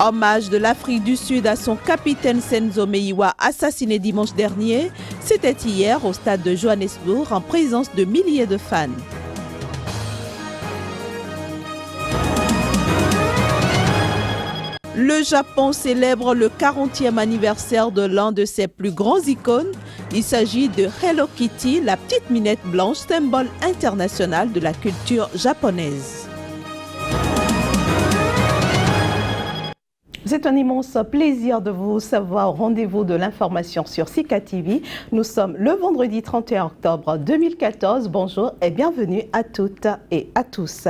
Hommage de l'Afrique du Sud à son capitaine Senzo Meyiwa, assassiné dimanche dernier. C'était hier au stade de Johannesburg en présence de milliers de fans. Le Japon célèbre le 40e anniversaire de l'un de ses plus grands icônes. Il s'agit de Hello Kitty, la petite minette blanche, symbole international de la culture japonaise. C'est un immense plaisir de vous savoir au rendez-vous de l'information sur Sika TV. Nous sommes le vendredi 31 octobre 2014. Bonjour et bienvenue à toutes et à tous.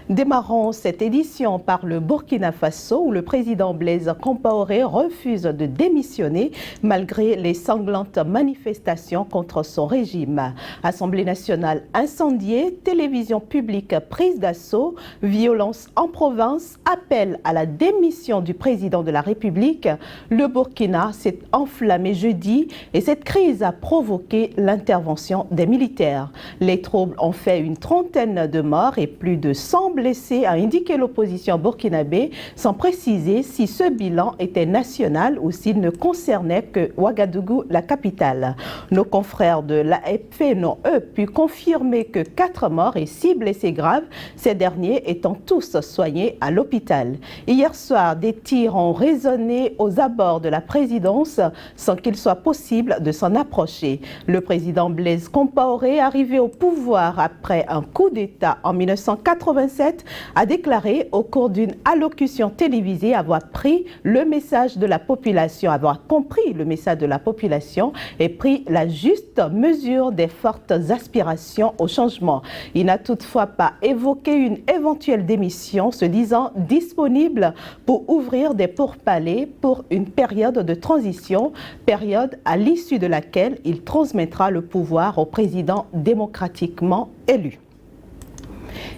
Démarrons cette édition par le Burkina Faso où le président Blaise Compaoré refuse de démissionner malgré les sanglantes manifestations contre son régime. Assemblée nationale incendiée, télévision publique prise d'assaut, violence en province, appel à la démission du président de la République. Le Burkina s'est enflammé jeudi et cette crise a provoqué l'intervention des militaires. Les troubles ont fait une trentaine de morts et plus de 100 blessés, a indiqué l'opposition burkinabé, sans préciser si ce bilan était national ou s'il ne concernait que Ouagadougou, la capitale. Nos confrères de l'AFP n'ont eux pu confirmer que 4 morts et 6 blessés graves, ces derniers étant tous soignés à l'hôpital. Hier soir, des tirs ont résonné aux abords de la présidence sans qu'il soit possible de s'en approcher. Le président Blaise Compaoré, arrivé au pouvoir après un coup d'État en 1987, a déclaré au cours d'une allocution télévisée avoir pris le message de la population, avoir compris le message de la population et pris la juste mesure des fortes aspirations au changement. Il n'a toutefois pas évoqué une éventuelle démission, se disant disponible pour ouvrir des pourparlers pour une période de transition, période à l'issue de laquelle il transmettra le pouvoir au président démocratiquement élu.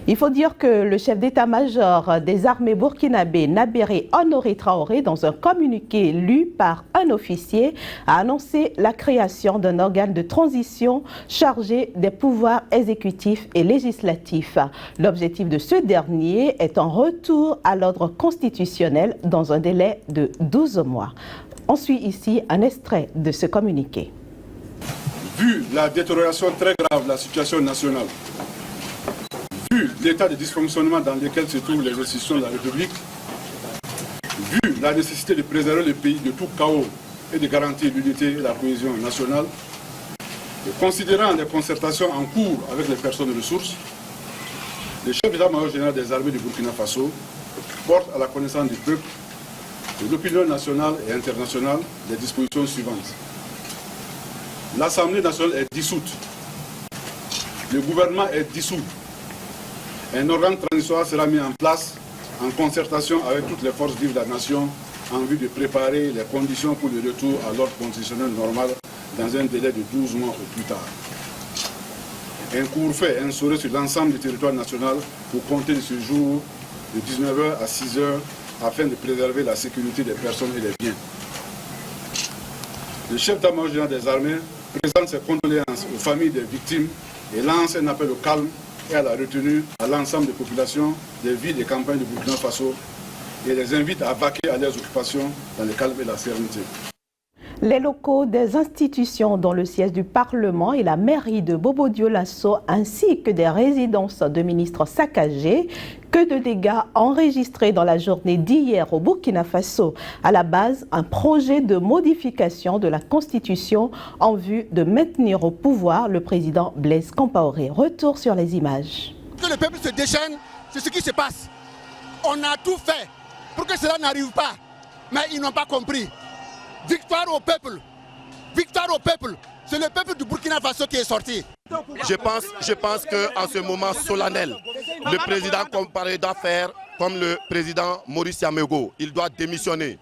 Il faut dire que le chef d'état-major des armées burkinabé, Nabéré Honoré Traoré, dans un communiqué lu par un officier, a annoncé la création d'un organe de transition chargé des pouvoirs exécutifs et législatifs. L'objectif de ce dernier est un retour à l'ordre constitutionnel dans un délai de 12 mois. On suit ici un extrait de ce communiqué. Vu la détérioration très grave de la situation nationale, vu l'état de dysfonctionnement dans lequel se trouvent les institutions de la République, vu la nécessité de préserver le pays de tout chaos et de garantir l'unité et la cohésion nationale, et considérant les concertations en cours avec les personnes ressources, le chef d'état-major général des armées du Burkina Faso porte à la connaissance du peuple, de l'opinion nationale et internationale, les dispositions suivantes. L'Assemblée nationale est dissoute, le gouvernement est dissous. Un organe transitoire sera mis en place en concertation avec toutes les forces vives de la nation en vue de préparer les conditions pour le retour à l'ordre constitutionnel normal dans un délai de 12 mois au plus tard. Un couvre-feu est instauré sur l'ensemble du territoire national pour compter de ce jour de 19h à 6h afin de préserver la sécurité des personnes et des biens. Le chef d'état-major général des armées présente ses condoléances aux familles des victimes et lance un appel au calme et à la retenue à l'ensemble des populations des villes et campagnes de Burkina Faso et les invite à vaquer à leurs occupations dans le calme et la sérénité. Les locaux des institutions dont le siège du Parlement et la mairie de Bobo-Dioulasso ainsi que des résidences de ministres saccagées. Que de dégâts enregistrés dans la journée d'hier au Burkina Faso. À la base, un projet de modification de la Constitution en vue de maintenir au pouvoir le président Blaise Compaoré. Retour sur les images. Que le peuple se déchaîne, c'est ce qui se passe. On a tout fait pour que cela n'arrive pas, mais ils n'ont pas compris. Victoire au peuple, victoire au peuple. C'est le peuple du Burkina Faso qui est sorti. Je pense qu'en ce moment solennel, le président Compaoré doit faire comme le président Maurice Yamego. Il doit démissionner.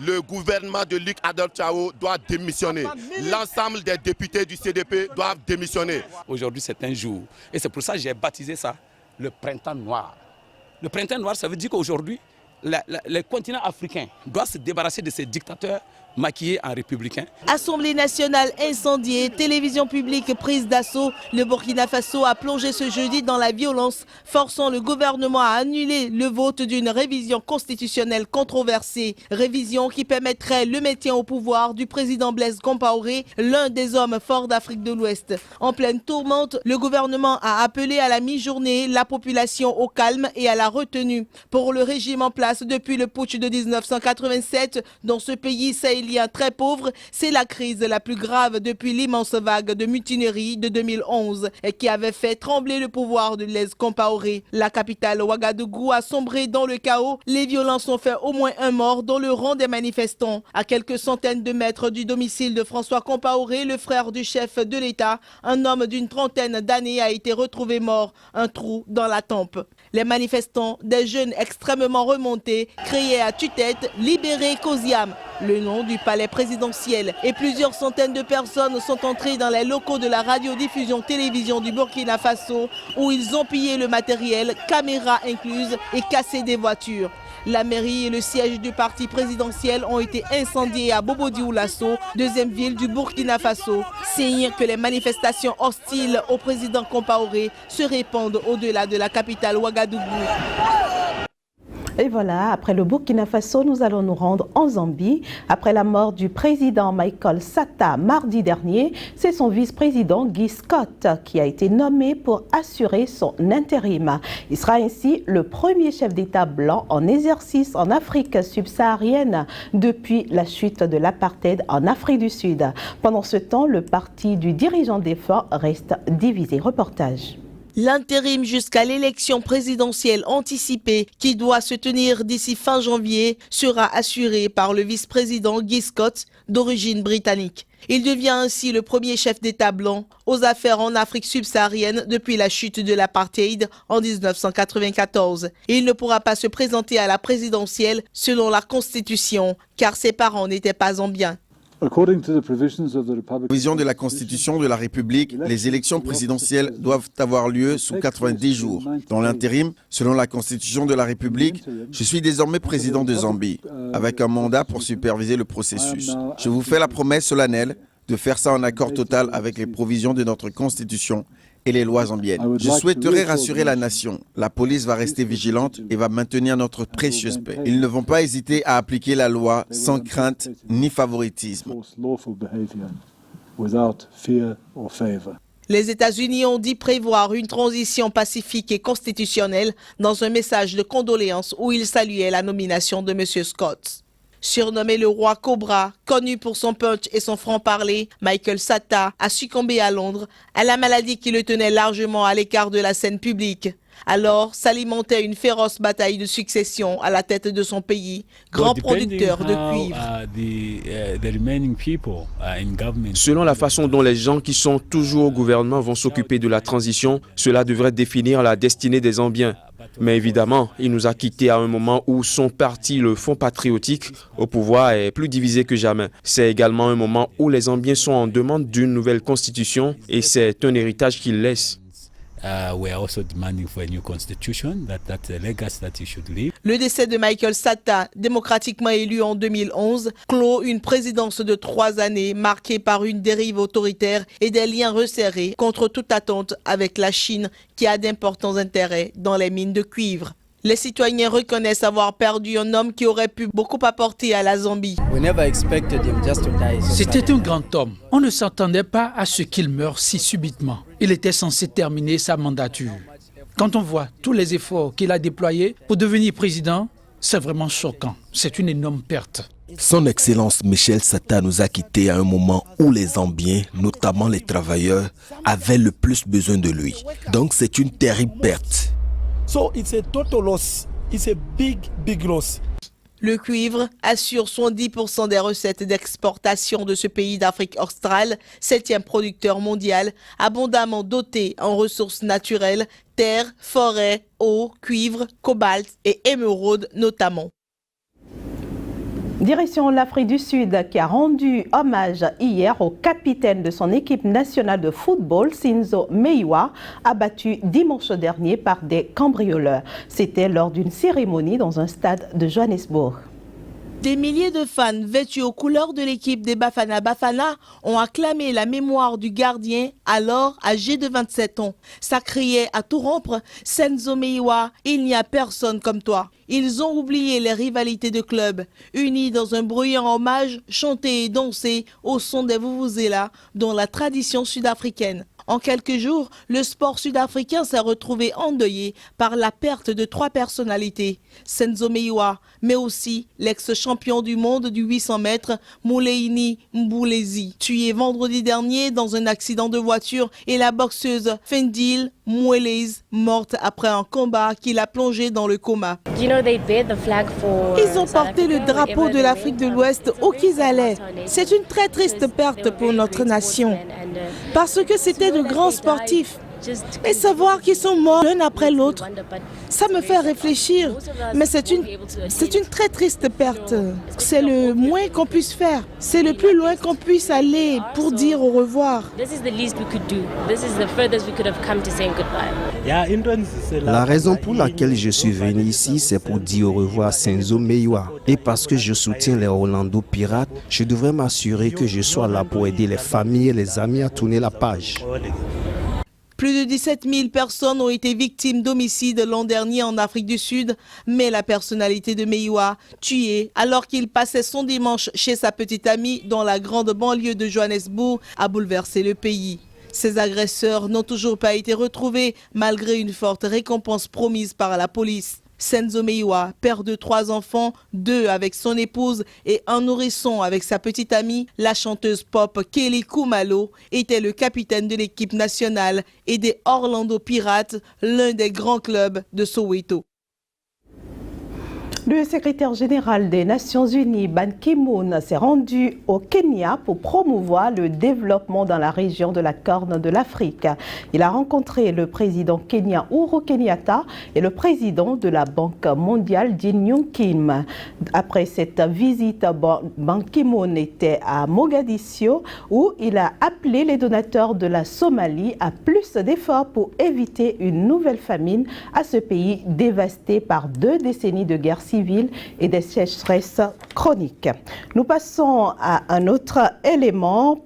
Le gouvernement de Luc Adolphe doit démissionner. L'ensemble des députés du CDP doivent démissionner. Aujourd'hui, c'est un jour. Et c'est pour ça que j'ai baptisé ça le printemps noir. Le printemps noir, ça veut dire qu'aujourd'hui, le continent africain doit se débarrasser de ces dictateurs maquillés en républicains. Assemblée nationale incendiée, télévision publique prise d'assaut, le Burkina Faso a plongé ce jeudi dans la violence, forçant le gouvernement à annuler le vote d'une révision constitutionnelle controversée. Révision qui permettrait le maintien au pouvoir du président Blaise Compaoré, l'un des hommes forts d'Afrique de l'Ouest. En pleine tourmente, le gouvernement a appelé à la mi-journée la population au calme et à la retenue. Pour le régime en place depuis le putsch de 1987, dans ce pays sahélien très pauvre, c'est la crise la plus grave depuis l'immense vague de mutinerie de 2011 et qui avait fait trembler le pouvoir de Blaise Compaoré. La capitale Ouagadougou a sombré dans le chaos. Les violences ont fait au moins un mort dans le rang des manifestants. À quelques centaines de mètres du domicile de François Compaoré, le frère du chef de l'État, un homme d'une trentaine d'années, a été retrouvé mort, un trou dans la tempe. Les manifestants, des jeunes extrêmement remontés, criaient à tue-tête « Libérez Koziam », le nom du palais présidentiel. Et plusieurs centaines de personnes sont entrées dans les locaux de la radiodiffusion télévision du Burkina Faso où ils ont pillé le matériel, caméras incluses, et cassé des voitures. La mairie et le siège du parti présidentiel ont été incendiés à Bobo-Dioulasso, deuxième ville du Burkina Faso, signe que les manifestations hostiles au président Compaoré se répandent au-delà de la capitale Ouagadougou. Et voilà, après le Burkina Faso, nous allons nous rendre en Zambie. Après la mort du président Michael Sata mardi dernier, c'est son vice-président Guy Scott qui a été nommé pour assurer son intérim. Il sera ainsi le premier chef d'État blanc en exercice en Afrique subsaharienne depuis la chute de l'apartheid en Afrique du Sud. Pendant ce temps, le parti du dirigeant défunt reste divisé. Reportage. L'intérim jusqu'à l'élection présidentielle anticipée qui doit se tenir d'ici fin janvier sera assuré par le vice-président Guy Scott d'origine britannique. Il devient ainsi le premier chef d'État blanc aux affaires en Afrique subsaharienne depuis la chute de l'apartheid en 1994. Il ne pourra pas se présenter à la présidentielle selon la Constitution car ses parents n'étaient pas zambiens. Provision de la Constitution de la République, les élections présidentielles doivent avoir lieu sous 90 jours. Dans l'intérim, selon la Constitution de la République, je suis désormais président de Zambie, avec un mandat pour superviser le processus. Je vous fais la promesse solennelle de faire ça en accord total avec les provisions de notre Constitution et les lois zambiennes. Je souhaiterais rassurer la nation. La police va rester vigilante et va maintenir notre précieuse paix. Ils ne vont pas hésiter à appliquer la loi sans crainte ni favoritisme. Les États-Unis ont dit prévoir une transition pacifique et constitutionnelle dans un message de condoléances où ils saluaient la nomination de M. Scott. Surnommé le roi Cobra, connu pour son punch et son franc-parler, Michael Sata a succombé à Londres à la maladie qui le tenait largement à l'écart de la scène publique. Alors s'alimentait une féroce bataille de succession à la tête de son pays, grand producteur de cuivre. Selon la façon dont les gens qui sont toujours au gouvernement vont s'occuper de la transition, cela devrait définir la destinée des Zambiens. Mais évidemment, il nous a quittés à un moment où son parti, le Front patriotique, au pouvoir est plus divisé que jamais. C'est également un moment où les Zambiens sont en demande d'une nouvelle constitution et c'est un héritage qu'il laisse. Le décès de Michael Sata, démocratiquement élu en 2011, clôt une présidence de 3 années marquée par une dérive autoritaire et des liens resserrés contre toute attente avec la Chine qui a d'importants intérêts dans les mines de cuivre. Les citoyens reconnaissent avoir perdu un homme qui aurait pu beaucoup apporter à la Zambie. C'était un grand homme. On ne s'attendait pas à ce qu'il meure si subitement. Il était censé terminer sa mandature. Quand on voit tous les efforts qu'il a déployés pour devenir président, c'est vraiment choquant. C'est une énorme perte. Son Excellence Michel Sata nous a quittés à un moment où les Zambiens, notamment les travailleurs, avaient le plus besoin de lui. Donc c'est une terrible perte. So it's a total loss. It's a big loss. Le cuivre assure 70% des recettes d'exportation de ce pays d'Afrique australe, 7e producteur mondial, abondamment doté en ressources naturelles, terre, forêt, eau, cuivre, cobalt et émeraude notamment. Direction l'Afrique du Sud qui a rendu hommage hier au capitaine de son équipe nationale de football, Sinzo Meyiwa, abattu dimanche dernier par des cambrioleurs. C'était lors d'une cérémonie dans un stade de Johannesburg. Des milliers de fans vêtus aux couleurs de l'équipe des Bafana Bafana ont acclamé la mémoire du gardien, alors âgé de 27 ans. Ça criait à tout rompre, Sinzo Meyiwa, il n'y a personne comme toi. Ils ont oublié les rivalités de clubs, unis dans un bruyant hommage, chanté et dansé au son des vuvuzelas, dont la tradition sud-africaine. En quelques jours, le sport sud-africain s'est retrouvé endeuillé par la perte de 3 personnalités. Sinzo Meyiwa, mais aussi l'ex-champion du monde du 800 mètres, Moleini Mbulezi, tué vendredi dernier dans un accident de voiture, et la boxeuse Fendile Mwelez, morte après un combat qui l'a plongée dans le coma. Ils ont porté le drapeau de l'Afrique de l'Ouest où qu'ils allaient. C'est une très triste perte pour notre nation, parce que c'était de grands sportifs. Et savoir qu'ils sont morts l'un après l'autre, ça me fait réfléchir. Mais c'est une très triste perte. C'est le moins qu'on puisse faire. C'est le plus loin qu'on puisse aller pour dire au revoir. La raison pour laquelle je suis venu ici, c'est pour dire au revoir à Sinzo Meyiwa. Et parce que je soutiens les Orlando Pirates, je devrais m'assurer que je sois là pour aider les familles et les amis à tourner la page. Plus de 17 000 personnes ont été victimes d'homicides l'an dernier en Afrique du Sud, mais la personnalité de Meyiwa, tué alors qu'il passait son dimanche chez sa petite amie dans la grande banlieue de Johannesburg, a bouleversé le pays. Ces agresseurs n'ont toujours pas été retrouvés malgré une forte récompense promise par la police. Sinzo Meyiwa, père de 3 enfants, 2 avec son épouse et un nourrisson avec sa petite amie, la chanteuse pop Kelly Khumalo, était le capitaine de l'équipe nationale et des Orlando Pirates, l'un des grands clubs de Soweto. Le secrétaire général des Nations Unies, Ban Ki-moon, s'est rendu au Kenya pour promouvoir le développement dans la région de la Corne de l'Afrique. Il a rencontré le président kenyan Uhuru Kenyatta et le président de la Banque mondiale, Jin Yong Kim. Après cette visite, Ban Ki-moon était à Mogadiscio où il a appelé les donateurs de la Somalie à plus d'efforts pour éviter une nouvelle famine à ce pays dévasté par 2 décennies de guerre civile et des sécheresses chroniques. Nous passons à un autre élément.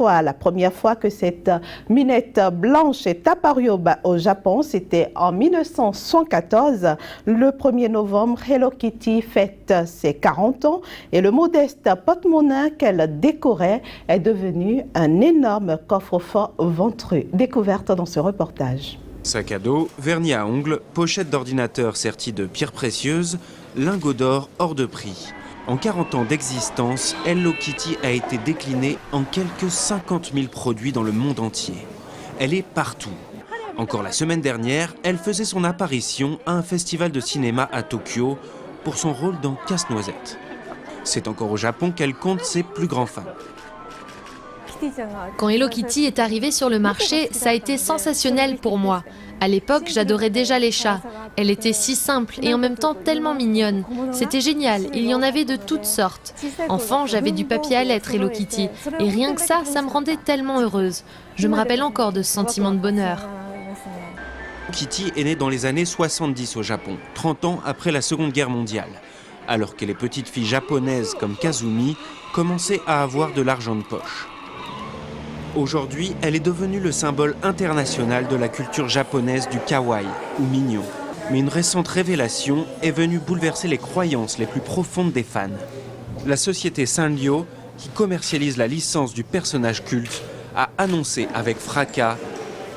La première fois que cette minette blanche est apparue au Japon, c'était en 1974. Le 1er novembre, Hello Kitty fête ses 40 ans et le modeste porte-monnaie qu'elle décorait est devenu un énorme coffre-fort ventru. Découverte dans ce reportage. Sac à dos, vernis à ongles, pochette d'ordinateur sertie de pierres précieuses, lingots d'or hors de prix. En 40 ans d'existence, Hello Kitty a été déclinée en quelques 50 000 produits dans le monde entier. Elle est partout. Encore la semaine dernière, elle faisait son apparition à un festival de cinéma à Tokyo pour son rôle dans Casse-Noisette. C'est encore au Japon qu'elle compte ses plus grands fans. Quand Hello Kitty est arrivée sur le marché, ça a été sensationnel pour moi. À l'époque, j'adorais déjà les chats. Elle était si simple et en même temps tellement mignonne. C'était génial, il y en avait de toutes sortes. Enfant, j'avais du papier à lettres Hello Kitty. Et rien que ça me rendait tellement heureuse. Je me rappelle encore de ce sentiment de bonheur. Kitty est née dans les années 70 au Japon, 30 ans après la Seconde Guerre mondiale, alors que les petites filles japonaises comme Kazumi commençaient à avoir de l'argent de poche. Aujourd'hui, elle est devenue le symbole international de la culture japonaise du kawaii, ou mignon. Mais une récente révélation est venue bouleverser les croyances les plus profondes des fans. La société Sanrio, qui commercialise la licence du personnage culte, a annoncé avec fracas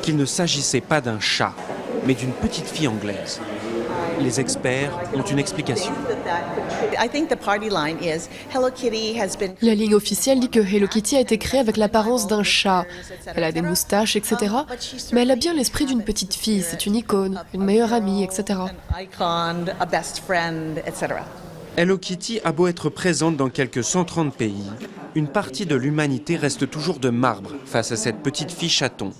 qu'il ne s'agissait pas d'un chat, mais d'une petite fille anglaise. Les experts ont une explication. La ligne officielle dit que Hello Kitty a été créée avec l'apparence d'un chat. Elle a des moustaches, etc. Mais elle a bien l'esprit d'une petite fille. C'est une icône, une meilleure amie, etc. Hello Kitty a beau être présente dans quelques 130 pays, une partie de l'humanité reste toujours de marbre face à cette petite fille chaton.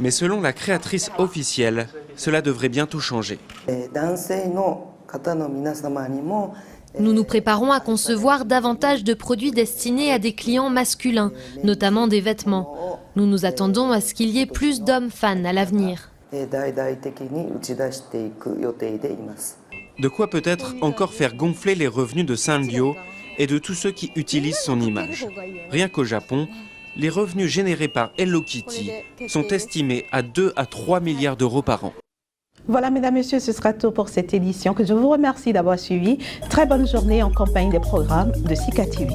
Mais selon la créatrice officielle, cela devrait bientôt changer. Nous nous préparons à concevoir davantage de produits destinés à des clients masculins, notamment des vêtements. Nous nous attendons à ce qu'il y ait plus d'hommes fans à l'avenir. De quoi peut-être encore faire gonfler les revenus de Sanrio et de tous ceux qui utilisent son image. Rien qu'au Japon, les revenus générés par Hello Kitty sont estimés à 2 à 3 milliards d'euros par an. Voilà, mesdames, messieurs, ce sera tout pour cette édition que je vous remercie d'avoir suivi. Très bonne journée en compagnie des programmes de Sika TV.